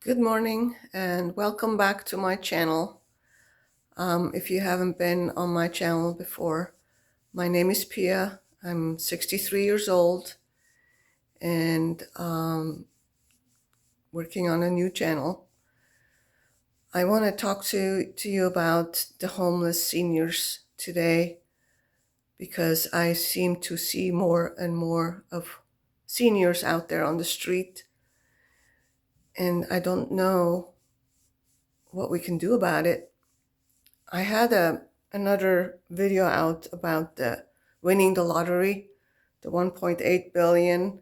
Good morning and welcome back to my channel. If you haven't been on my channel before, my name is Pia. I'm 63 years old and working on a new channel. I want to talk to you about the homeless seniors today because I seem to see more and more of seniors out there on the street, and I don't know what we can do about it. I had another video out about winning the lottery, the 1.8 billion,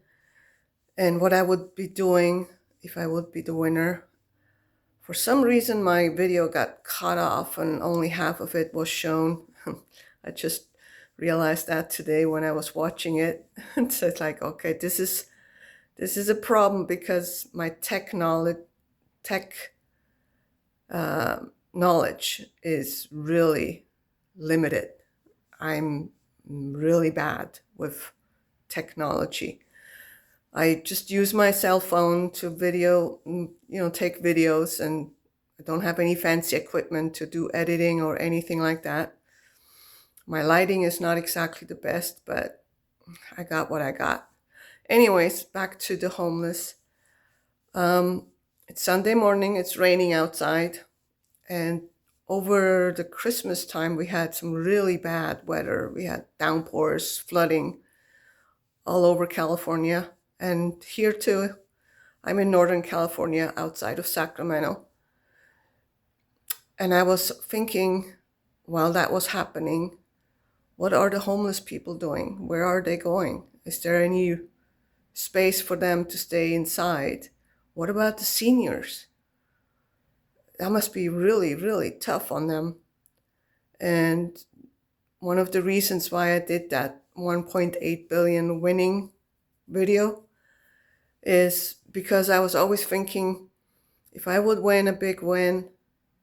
and what I would be doing if I would be the winner. For some reason, my video got cut off and only half of it was shown. I just realized that today when I was watching it. So it's like, okay, this is a problem because my tech knowledge is really limited. I'm really bad with technology. I just use my cell phone to take videos, and I don't have any fancy equipment to do editing or anything like that. My lighting is not exactly the best, but I got what I got. Anyways, back to the homeless. It's Sunday morning, it's raining outside, and over the Christmas time, we had some really bad weather. We had downpours, flooding all over California. And here too, I'm in Northern California outside of Sacramento. And I was thinking while that was happening, what are the homeless people doing? Where are they going? Is there any space for them to stay inside? What about the seniors? That must be really, really tough on them. And one of the reasons why I did that 1.8 billion winning video is because I was always thinking if I would win a big win,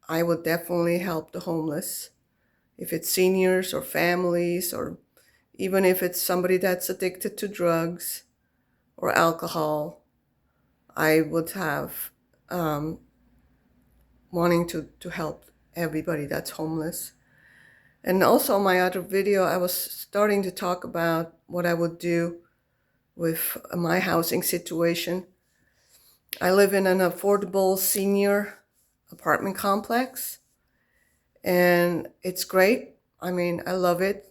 I would definitely help the homeless. If it's seniors or families, or even if it's somebody that's addicted to drugs or alcohol, I would have wanting to help everybody that's homeless. And also my other video, I was starting to talk about what I would do with my housing situation. I live in an affordable senior apartment complex, and it's great. I mean, I love it.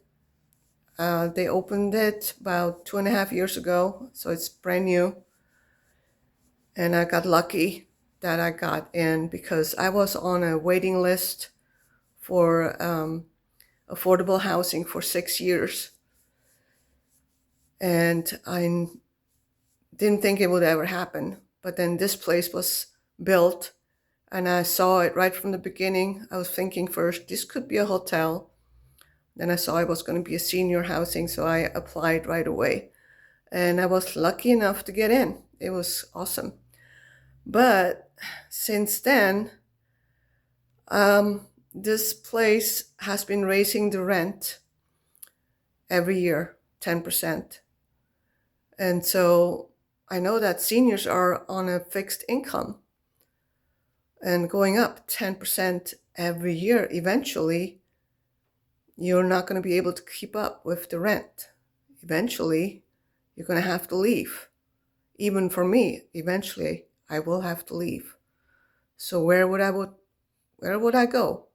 They opened it about 2.5 years ago, so it's brand new. And I got lucky that I got in because I was on a waiting list for affordable housing for 6 years. And I didn't think it would ever happen. But then this place was built and I saw it right from the beginning. I was thinking first, this could be a hotel. Then I saw it was going to be a senior housing, so I applied right away. And I was lucky enough to get in. It was awesome. But since then, this place has been raising the rent every year, 10%. And so I know that seniors are on a fixed income and going up 10% every year. Eventually, you're not going to be able to keep up with the rent. Eventually, you're going to have to leave. Even for me, eventually, I will have to leave. So where would I go?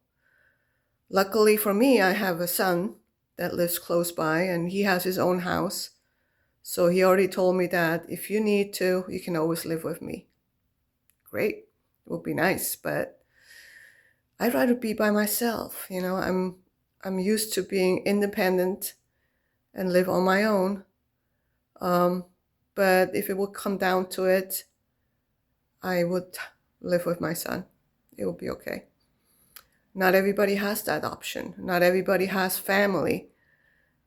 Luckily for me, I have a son that lives close by and he has his own house. So he already told me that if you need to, you can always live with me. Great. It would be nice, but I'd rather be by myself. I'm used to being independent and live on my own. But if it would come down to it, I would live with my son. It would be okay. Not everybody has that option. Not everybody has family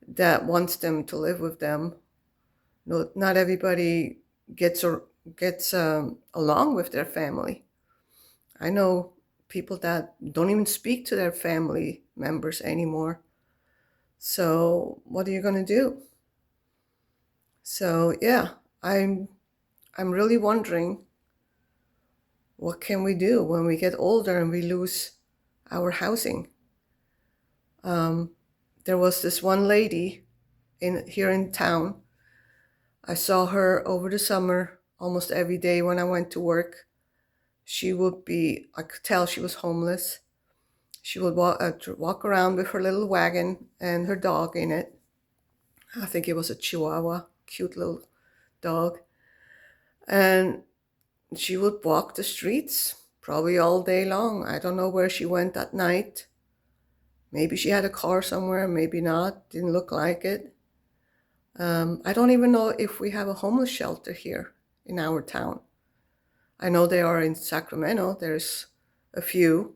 that wants them to live with them. Not everybody gets along with their family. I know people that don't even speak to their family members anymore. So what are you going to do? So yeah, I'm really wondering what can we do when we get older and we lose our housing? There was this one lady here in town. I saw her over the summer almost every day when I went to work. I could tell she was homeless. She would walk around with her little wagon and her dog in it. I think it was a Chihuahua, cute little dog. And she would walk the streets probably all day long. I don't know where she went at night. Maybe she had a car somewhere, maybe not. Didn't look like it. I don't even know if we have a homeless shelter here in our town. I know they are in Sacramento. There's a few,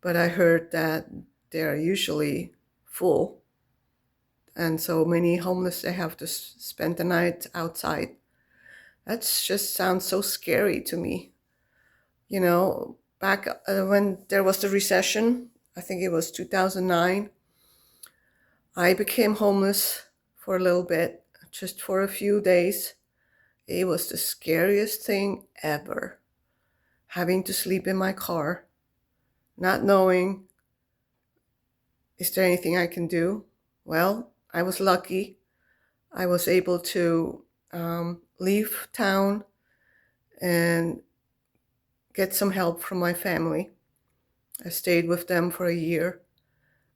but I heard that they're usually full. And so many homeless, they have to spend the night outside. That just sounds so scary to me. You know, back when there was the recession, I think it was 2009, I became homeless for a little bit, just for a few days. It was the scariest thing ever, having to sleep in my car, not knowing, is there anything I can do? Well, I was lucky. I was able to leave town and get some help from my family. I stayed with them for a year,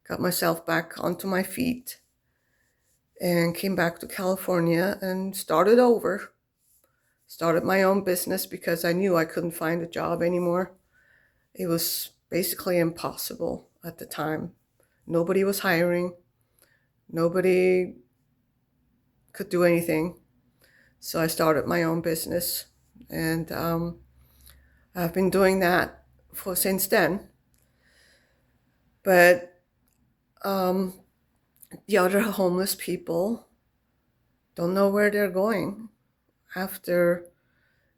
got myself back onto my feet, and came back to California and started over. Started my own business because I knew I couldn't find a job anymore. It was basically impossible at the time. Nobody was hiring. Nobody could do anything. So I started my own business, and I've been doing that since then. But the other homeless people don't know where they're going after,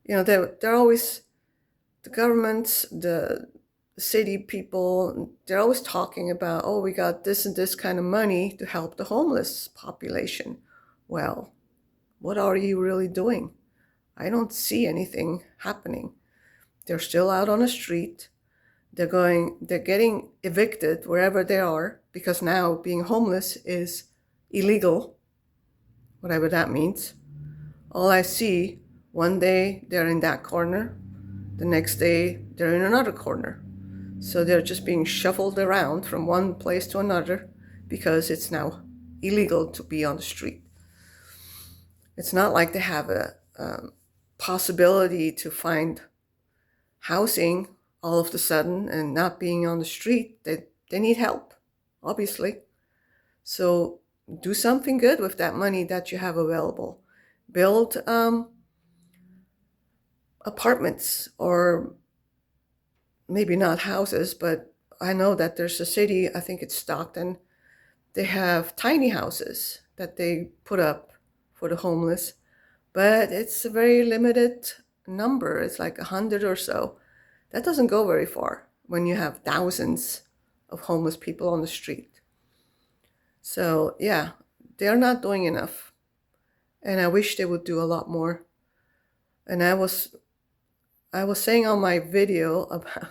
they're always, the governments, the city people, they're always talking about, oh, we got this and this kind of money to help the homeless population. Well, what are you really doing? I don't see anything happening. They're still out on the street. They're getting evicted wherever they are, because now being homeless is illegal, whatever that means. All I see, one day they're in that corner, the next day they're in another corner. So they're just being shuffled around from one place to another because it's now illegal to be on the street. It's not like they have a possibility to find housing all of a sudden and not being on the street. They need help, obviously. So do something good with that money that you have available. Build apartments, or maybe not houses, but I know that there's a city, I think it's Stockton, they have tiny houses that they put up for the homeless, but it's a very limited number. It's like 100 or so. That doesn't go very far when you have thousands of homeless people on the street. So yeah, they're not doing enough. And I wish they would do a lot more. And I was saying on my video about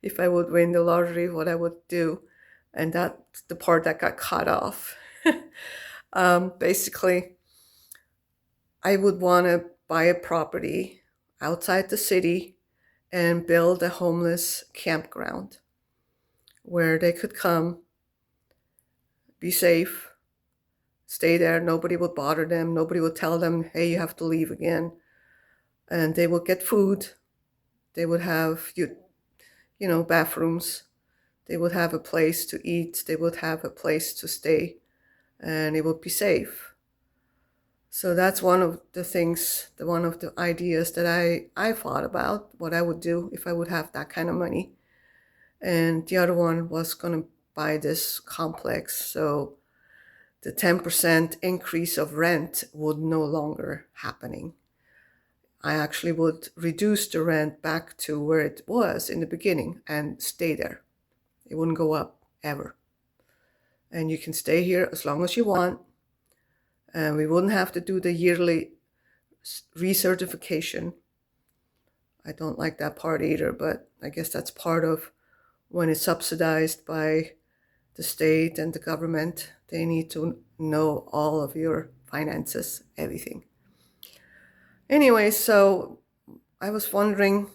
if I would win the lottery, what I would do. And that's the part that got cut off. Basically, I would want to buy a property outside the city and build a homeless campground where they could come, be safe, stay there. Nobody would bother them. Nobody would tell them, hey, you have to leave again. And they would get food. They would have, bathrooms. They would have a place to eat. They would have a place to stay. And it would be safe. So that's one of the things, one of the ideas that I thought about, what I would do if I would have that kind of money. And the other one was going to buy this complex. So the 10% increase of rent would no longer happening. I actually would reduce the rent back to where it was in the beginning and stay there. It wouldn't go up ever. And you can stay here as long as you want. And we wouldn't have to do the yearly recertification. I don't like that part either, but I guess that's part of when it's subsidized by the state and the government. They need to know all of your finances, everything. Anyway, so I was wondering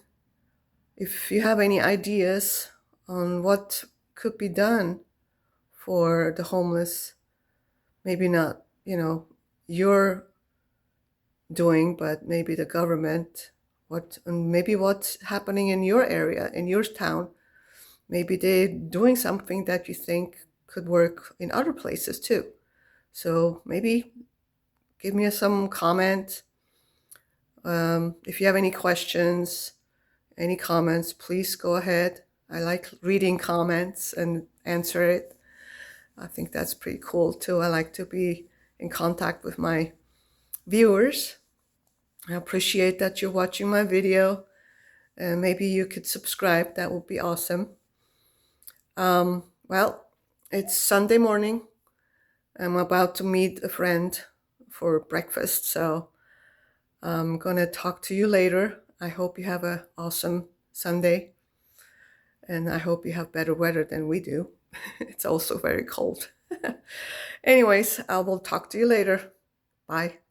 if you have any ideas on what could be done for the homeless. Maybe not, you're doing, but maybe the government. Maybe what's happening in your area, in your town. Maybe they're doing something that you think could work in other places too. So maybe give me some comment. If you have any questions, any comments, please go ahead. I like reading comments and answer it. I think that's pretty cool too. I like to be in contact with my viewers. I appreciate that you're watching my video. Maybe you could subscribe. That would be awesome. Well, it's Sunday morning. I'm about to meet a friend for breakfast, so I'm gonna talk to you later. I hope you have an awesome Sunday, and I hope you have better weather than we do. It's also very cold. Anyways, I will talk to you later. Bye.